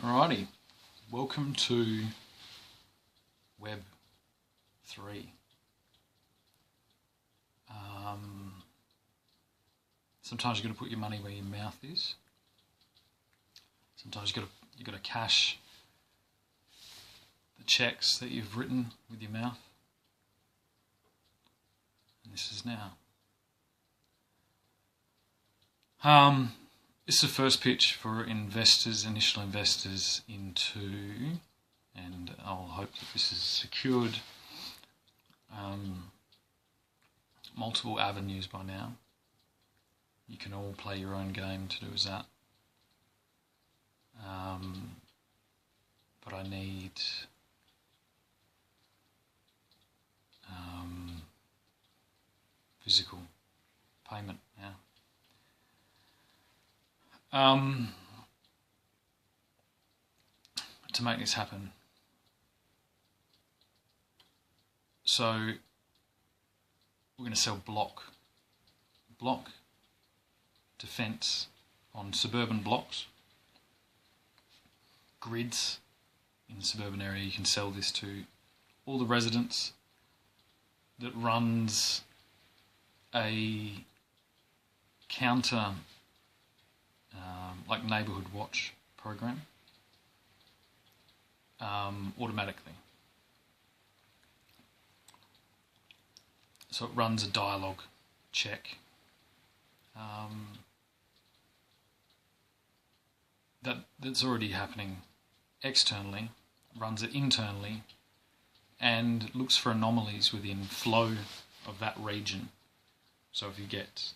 Alrighty, welcome to Web 3. Sometimes you've got to put your money where your mouth is. Sometimes you've got to cash the checks that you've written with your mouth. And this is now. This is the first pitch for investors, initial investors into, and I'll hope that this is secured multiple avenues by now. You can all play your own game to do as that. But I need physical payment now. To make this happen. So we're going to sell block defence on suburban blocks, grids in the suburban area. You can sell this to all the residents. That runs a counter like neighbourhood watch program automatically. So it runs a dialogue check that's already happening externally, runs it internally, and looks for anomalies within flow of that region. So if you get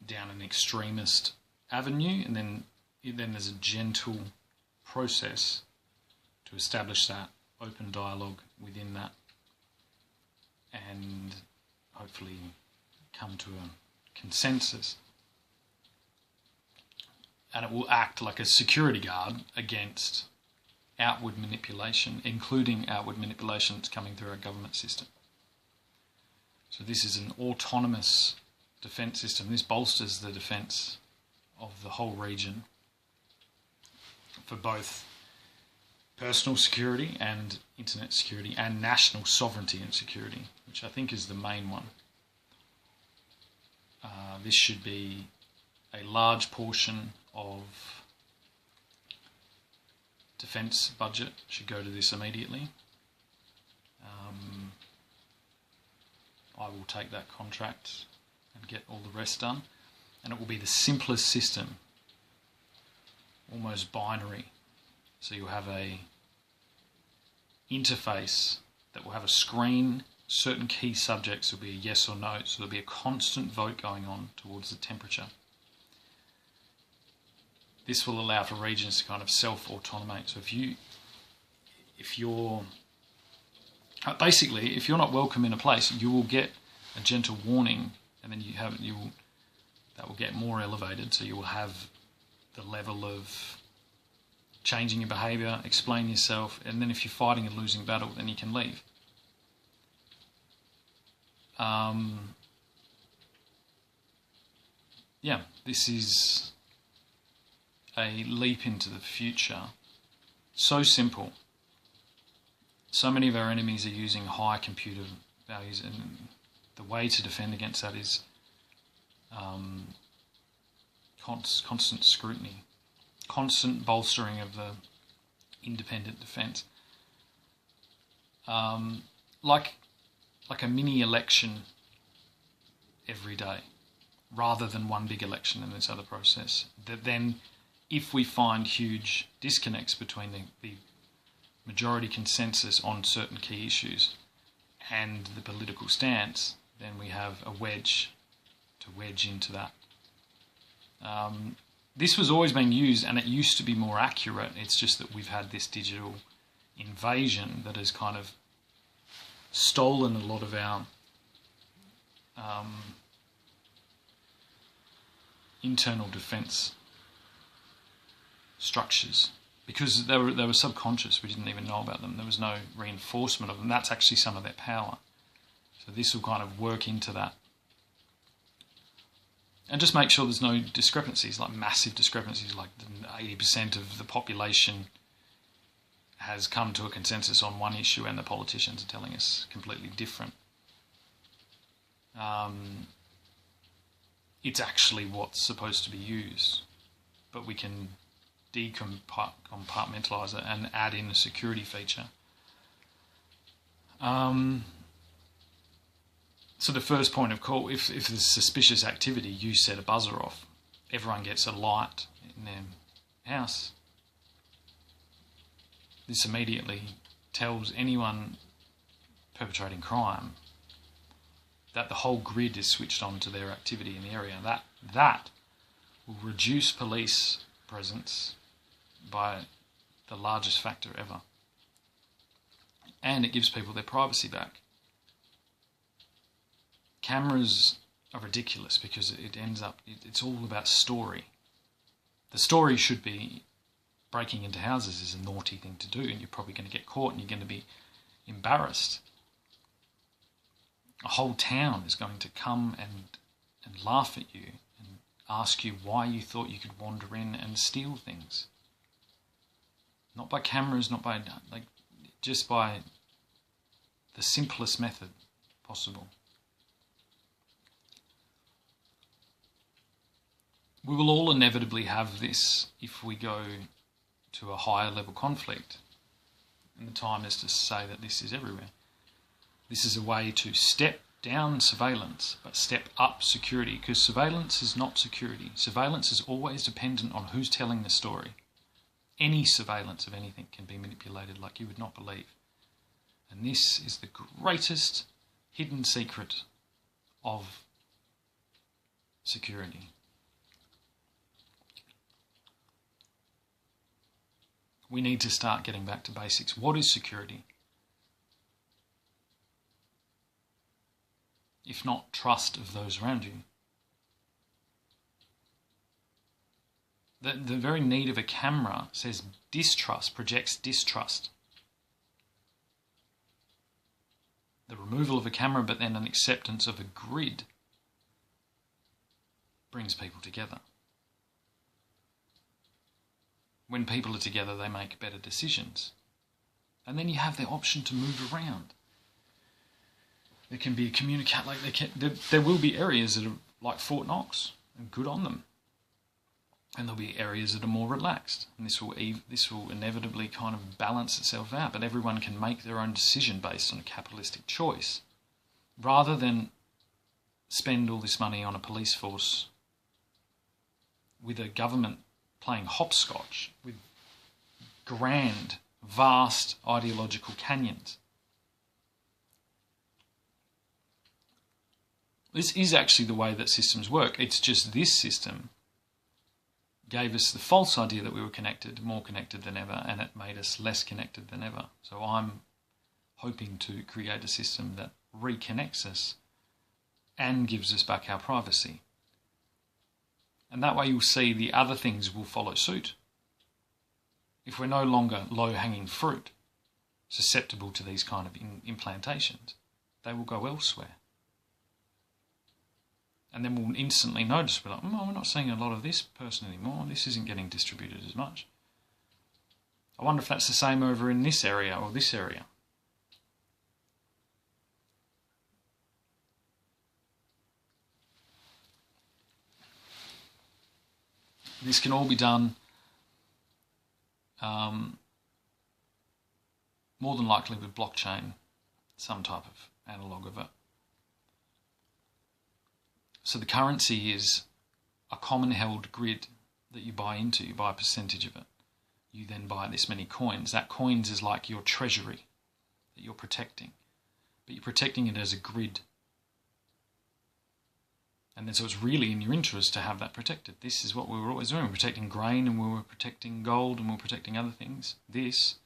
down an extremist avenue, and then there's a gentle process to establish that open dialogue within that, and hopefully come to a consensus. And it will act like a security guard against outward manipulation, including outward manipulation that's coming through our government system. So this is an autonomous defence system. This bolsters the defence of the whole region for both personal security and internet security and national sovereignty and security, which I think is the main one. This should be a large portion of defence budget should go to this immediately. I will take that contract and get all the rest done, and it will be the simplest system, almost binary. So you'll have a interface that will have a screen. Certain key subjects will be a yes or no, so there'll be a constant vote going on towards the temperature. This will allow for regions to kind of self-autonomate. So if you're not welcome in a place, you will get a gentle warning, and then that will get more elevated. So you will have the level of changing your behaviour, explain yourself, and then if you're fighting a losing battle, then you can leave. This is a leap into the future. So simple. So many of our enemies are using high computer values, and the way to defend against that is constant scrutiny, constant bolstering of the independent defence. Like a mini election every day, rather than one big election in this other process. That then, if we find huge disconnects between the majority consensus on certain key issues and the political stance, then we have a wedge to wedge into that. This was always being used, and it used to be more accurate. It's just that we've had this digital invasion that has kind of stolen a lot of our internal defence structures, because they were subconscious. We didn't even know about them. There was no reinforcement of them. That's actually some of their power. So this will kind of work into that. And just make sure there's no discrepancies, like massive discrepancies, like 80% of the population has come to a consensus on one issue and the politicians are telling us completely different. It's actually what's supposed to be used, but we can decompartmentalise it and add in a security feature. So the first point of call, if there's suspicious activity, you set a buzzer off. Everyone gets a light in their house. This immediately tells anyone perpetrating crime that the whole grid is switched on to their activity in the area. That will reduce police presence by the largest factor ever. And it gives people their privacy back. Cameras are ridiculous because it ends up, it's all about story. The story should be breaking into houses is a naughty thing to do and you're probably going to get caught and you're going to be embarrassed. A whole town is going to come and laugh at you and ask you why you thought you could wander in and steal things. Not by cameras, not by, just by the simplest method possible. We will all inevitably have this if we go to a higher level conflict. And the time is to say that this is everywhere. This is a way to step down surveillance, but step up security, because surveillance is not security. Surveillance is always dependent on who's telling the story. Any surveillance of anything can be manipulated like you would not believe. And this is the greatest hidden secret of security. We need to start getting back to basics. What is security? If not trust of those around you. The very need of a camera says distrust, projects distrust. The removal of a camera, but then an acceptance of a grid, brings people together. When people are together, they make better decisions. And then you have the option to move around. There can be there will be areas that are like Fort Knox, and good on them. And there'll be areas that are more relaxed. And this will inevitably kind of balance itself out. But everyone can make their own decision based on a capitalistic choice. Rather than spend all this money on a police force with a government playing hopscotch with grand, vast ideological canyons. This is actually the way that systems work. It's just this system gave us the false idea that we were connected, more connected than ever, and it made us less connected than ever. So I'm hoping to create a system that reconnects us and gives us back our privacy. And that way you'll see the other things will follow suit. If we're no longer low-hanging fruit, susceptible to these kind of implantations, they will go elsewhere. And then we'll instantly notice, we're like, we're not seeing a lot of this person anymore. This isn't getting distributed as much. I wonder if that's the same over in this area or this area. This can all be done more than likely with blockchain, some type of analogue of it. So the currency is a common held grid that you buy into. You buy a percentage of it. You then buy this many coins. That coins is like your treasury that you're protecting. But you're protecting it as a grid. And then so it's really in your interest to have that protected. This is what we were always doing. We were protecting grain and we were protecting gold and we were protecting other things. This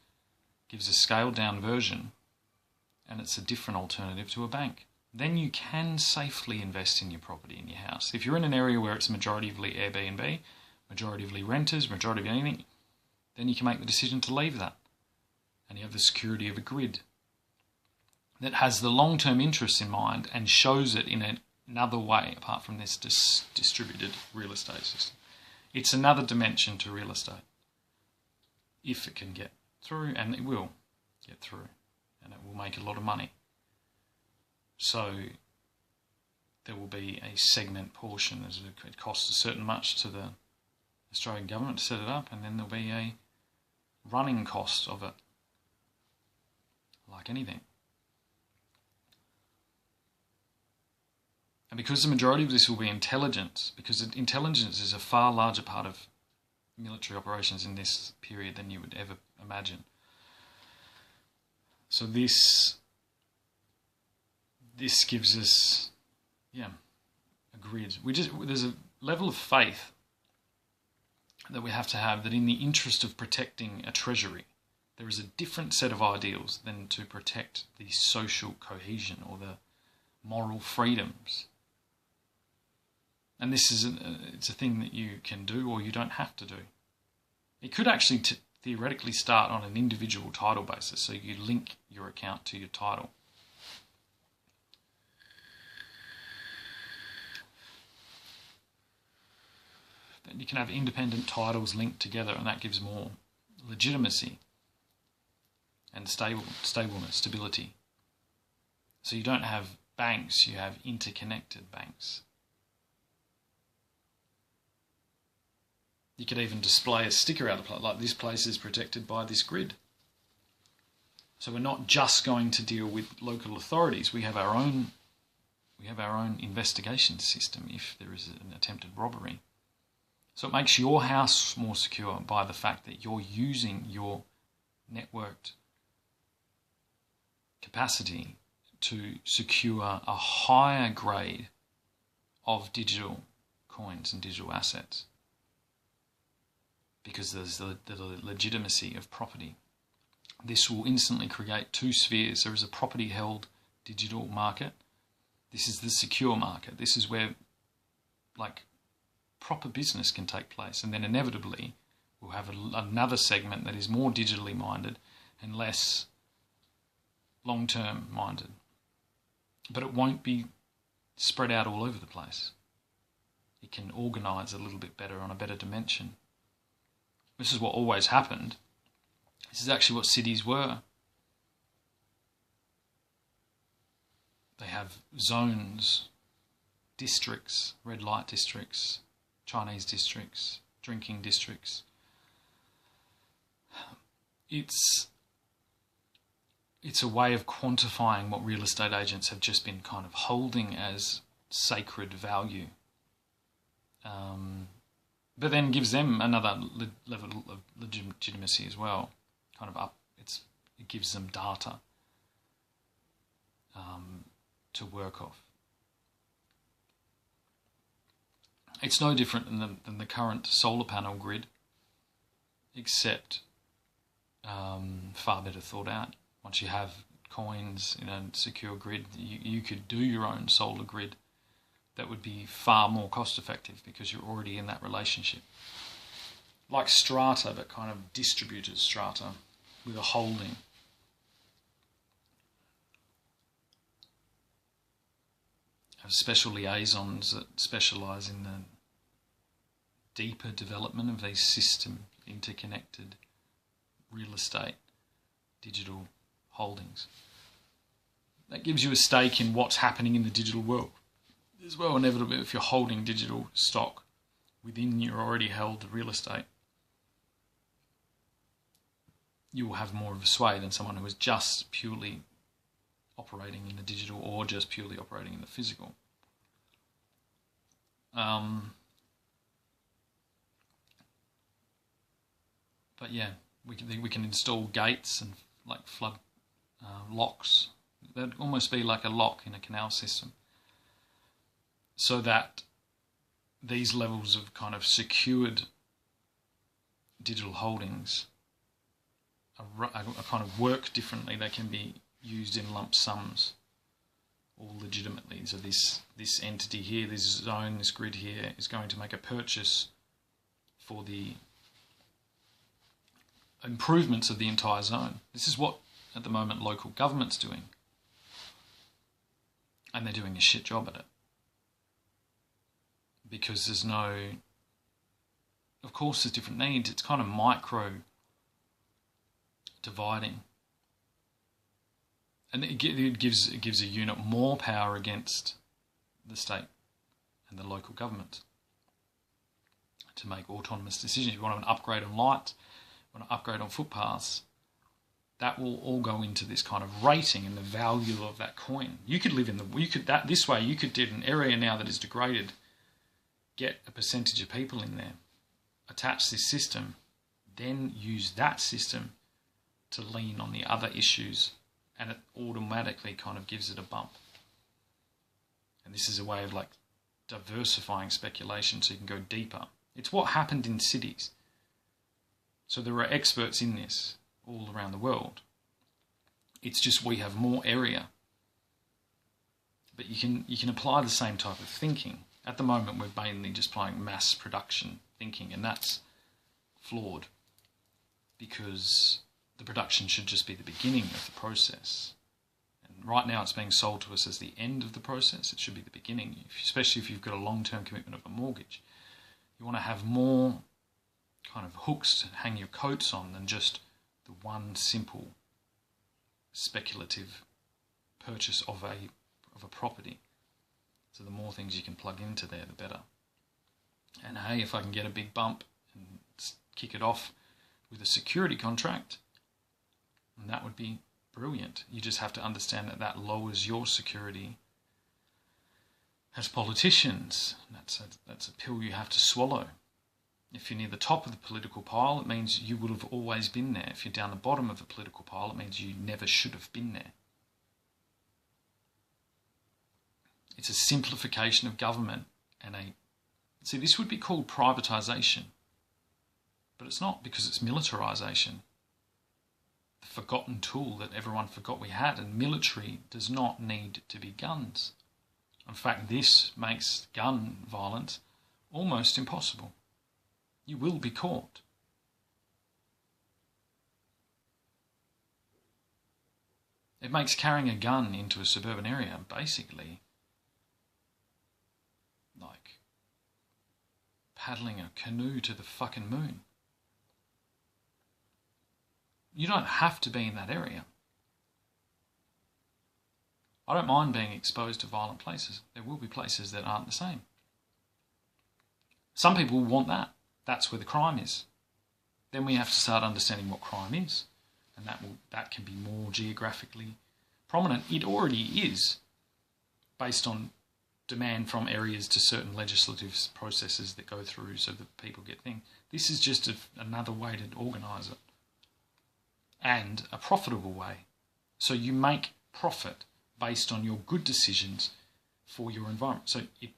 gives a scaled down version and it's a different alternative to a bank. Then you can safely invest in your property, in your house. If you're in an area where it's majoritively Airbnb, majoritively renters, majority of anything, then you can make the decision to leave that. And you have the security of a grid that has the long-term interests in mind and shows it in a another way apart from this distributed real estate system. It's another dimension to real estate. If it can get through, and it will get through, and it will make a lot of money. So there will be a segment portion, as it costs a certain much to the Australian government to set it up, and then there'll be a running cost of it, like anything. And because the majority of this will be intelligence, because intelligence is a far larger part of military operations in this period than you would ever imagine. So this gives us, a grid. There's a level of faith that we have to have that in the interest of protecting a treasury, there is a different set of ideals than to protect the social cohesion or the moral freedoms. And this is it's a thing that you can do or you don't have to do. It could actually theoretically start on an individual title basis, so you link your account to your title. Then you can have independent titles linked together, and that gives more legitimacy and stableness, stability. So you don't have banks, you have interconnected banks. You could even display a sticker out of place, like this place is protected by this grid. So we're not just going to deal with local authorities. We have our own investigation system if there is an attempted robbery. So it makes your house more secure by the fact that you're using your networked capacity to secure a higher grade of digital coins and digital assets, because there's the legitimacy of property. This will instantly create two spheres. There is a property-held digital market. This is the secure market. This is where proper business can take place. And then inevitably we'll have another segment that is more digitally minded and less long-term minded. But it won't be spread out all over the place. It can organise a little bit better on a better dimension. This is what always happened. This is actually what cities were. They have zones, districts, red light districts, Chinese districts, drinking districts. It's a way of quantifying what real estate agents have just been kind of holding as sacred value. But then gives them another level of legitimacy as well. It gives them data to work off. It's no different than the current solar panel grid, except far better thought out. Once you have coins in a secure grid, you could do your own solar grid that would be far more cost effective because you're already in that relationship. Like strata, but kind of distributed strata with a holding. Have special liaisons that specialise in the deeper development of these system interconnected real estate digital holdings. That gives you a stake in what's happening in the digital world as well. Inevitably, if you're holding digital stock within your already held real estate, you will have more of a sway than someone who is just purely operating in the digital or just purely operating in the physical. But yeah, we can install gates and flood locks. That'd almost be like a lock in a canal system, so that these levels of kind of secured digital holdings are kind of work differently. They can be used in lump sums, all legitimately. So this entity here, this zone, this grid here, is going to make a purchase for the improvements of the entire zone. This is what, at the moment, local government's doing. And they're doing a shit job at it. because there's no, of course there's different needs, it's kind of micro dividing. And it gives a unit more power against the state and the local government to make autonomous decisions. If you want an upgrade on light, you want an upgrade on footpaths, that will all go into this kind of rating and the value of that coin. You could live in this way, you could do an area now that is degraded, get a percentage of people in there, attach this system, then use that system to lean on the other issues, and it automatically kind of gives it a bump. And this is a way of like diversifying speculation so you can go deeper. It's what happened in cities. So there are experts in this all around the world. It's just we have more area. But you can apply the same type of thinking. At the moment we're mainly just applying mass production thinking, and that's flawed because the production should just be the beginning of the process. And right now it's being sold to us as the end of the process. It should be the beginning, especially if you've got a long-term commitment of a mortgage. You want to have more kind of hooks to hang your coats on than just the one simple speculative purchase of a property. So the more things you can plug into there, the better. And hey, if I can get a big bump and kick it off with a security contract, and that would be brilliant. You just have to understand that that lowers your security as politicians. That's a pill you have to swallow. If you're near the top of the political pile, it means you would have always been there. If you're down the bottom of the political pile, it means you never should have been there. It's a simplification of government and see, this would be called privatisation, but it's not, because it's militarisation. The forgotten tool that everyone forgot we had, and military does not need to be guns. In fact, this makes gun violence almost impossible. You will be caught. It makes carrying a gun into a suburban area basically like paddling a canoe to the fucking moon. You don't have to be in that area. I don't mind being exposed to violent places. There will be places that aren't the same. Some people want that. That's where the crime is. Then we have to start understanding what crime is, and that can be more geographically prominent. It already is, based on demand from areas to certain legislative processes that go through so that people get things. This is just another way to organise it, and a profitable way. So you make profit based on your good decisions for your environment. So it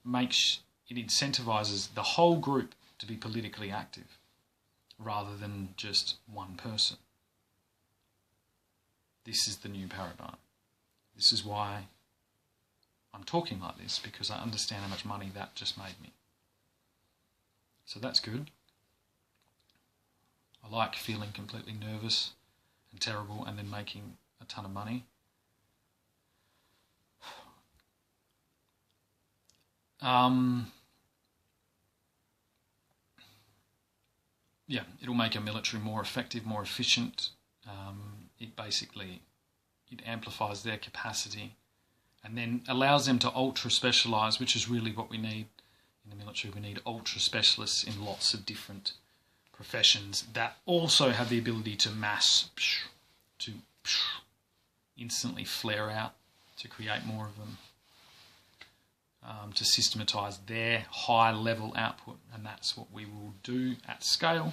incentivises the whole group to be politically active rather than just one person. This is the new paradigm. This is why I'm talking like this, because I understand how much money that just made me. So that's good. I like feeling completely nervous and terrible and then making a ton of money. Yeah, it'll make a military more effective, more efficient. It amplifies their capacity and then allows them to ultra-specialise, which is really what we need in the military. We need ultra-specialists in lots of different professions that also have the ability to instantly flare out, to create more of them, to systematise their high-level output. And that's what we will do at scale,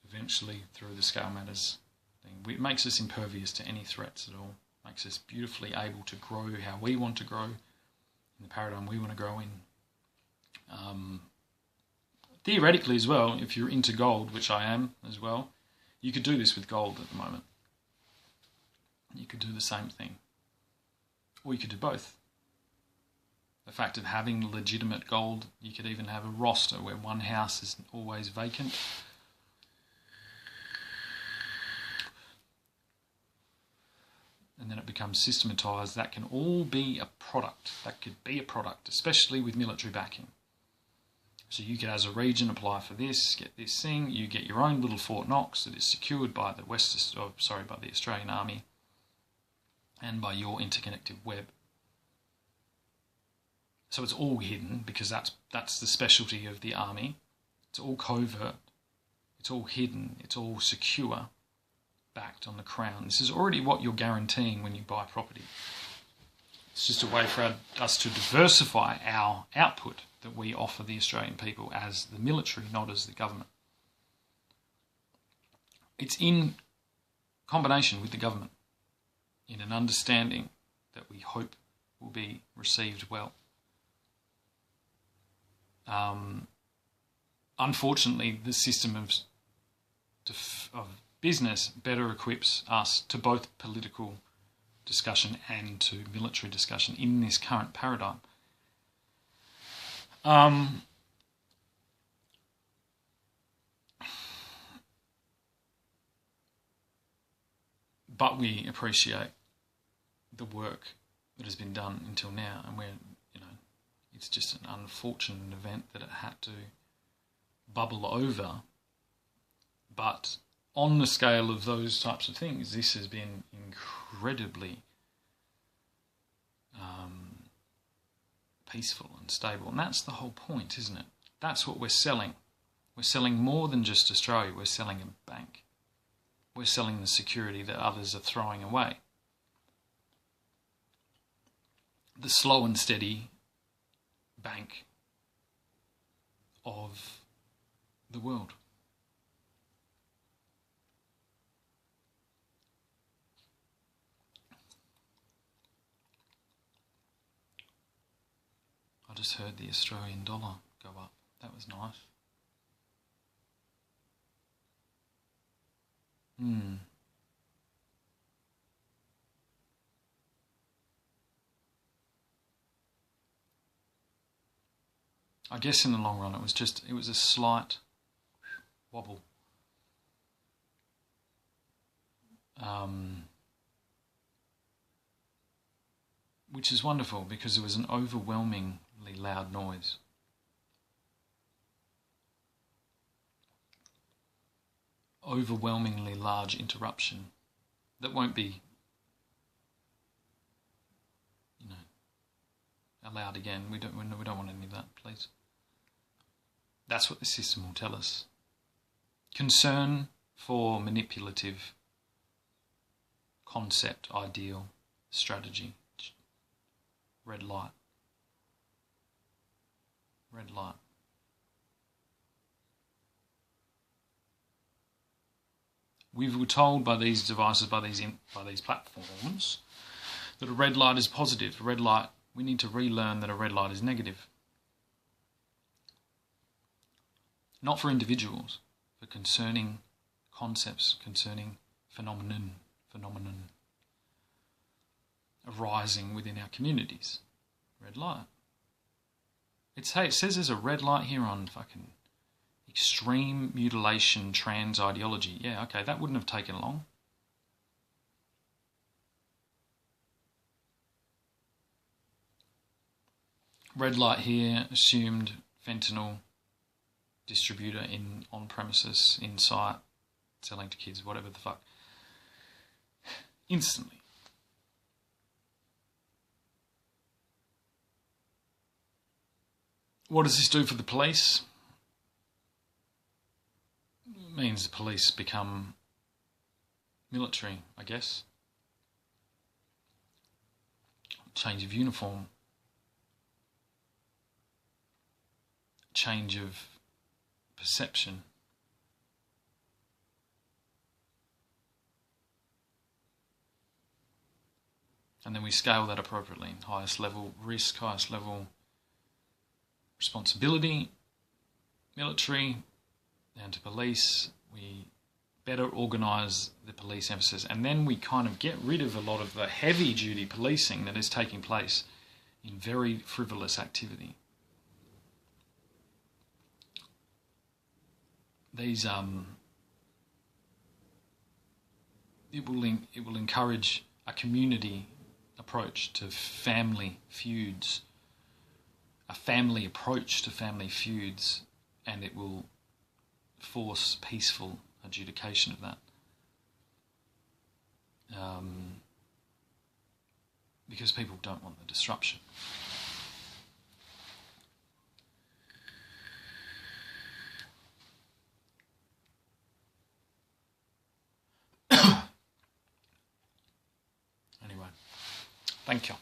eventually through the Scale Matters thing. It makes us impervious to any threats at all. It makes us beautifully able to grow how we want to grow, in the paradigm we want to grow in. Theoretically as well, if you're into gold, which I am as well, you could do this with gold at the moment. You could do the same thing. Or you could do both. The fact of having legitimate gold, you could even have a roster where one house is always vacant. And then it becomes systematised. That can all be a product. That could be a product, especially with military backing. So you could, as a region, apply for this, get this thing. You get your own little Fort Knox that is secured by the by the Australian Army, and by your interconnected web. So it's all hidden, because that's the specialty of the army. It's all covert. It's all hidden. It's all secure, backed on the crown. This is already what you're guaranteeing when you buy property. It's just a way for us to diversify our output that we offer the Australian people as the military, not as the government. It's in combination with the government, in an understanding that we hope will be received well. Unfortunately, the system of business better equips us to both political discussion and to military discussion in this current paradigm. But we appreciate the work that has been done until now, and it's just an unfortunate event that it had to bubble over. But on the scale of those types of things, this has been incredibly peaceful and stable. And that's the whole point, isn't it? That's what we're selling. We're selling more than just Australia. We're selling a bank. We're selling the security that others are throwing away. The slow and steady bank of the world. I just heard the Australian dollar go up. That was nice. I guess in the long run it was a slight wobble. Which is wonderful, because it was an overwhelmingly loud noise. Overwhelmingly large interruption that won't be, allowed again. We don't want any of that, please. That's what the system will tell us. Concern for manipulative concept, ideal, strategy. Red light. Red light. We were told by these devices, by these platforms, that a red light is positive. A red light, we need to relearn that a red light is negative. Not for individuals, for concerning concepts, concerning phenomenon arising within our communities. Red light. It says there's a red light here on fucking extreme mutilation trans ideology. Yeah, okay, that wouldn't have taken long. Red light here assumed fentanyl distributor on premises, in site, selling to kids, whatever the fuck. Instantly. What does this do for the police? It means the police become military, I guess. Change of uniform. Change of perception. And then we scale that appropriately. Highest level risk, highest level responsibility, military, down to police. We better organise the police emphasis, and then we kind of get rid of a lot of the heavy duty policing that is taking place in very frivolous activity. These it will encourage a community approach to family feuds, a family approach to family feuds, and it will force peaceful adjudication of that. Because people don't want the disruption. Anyway, thank you.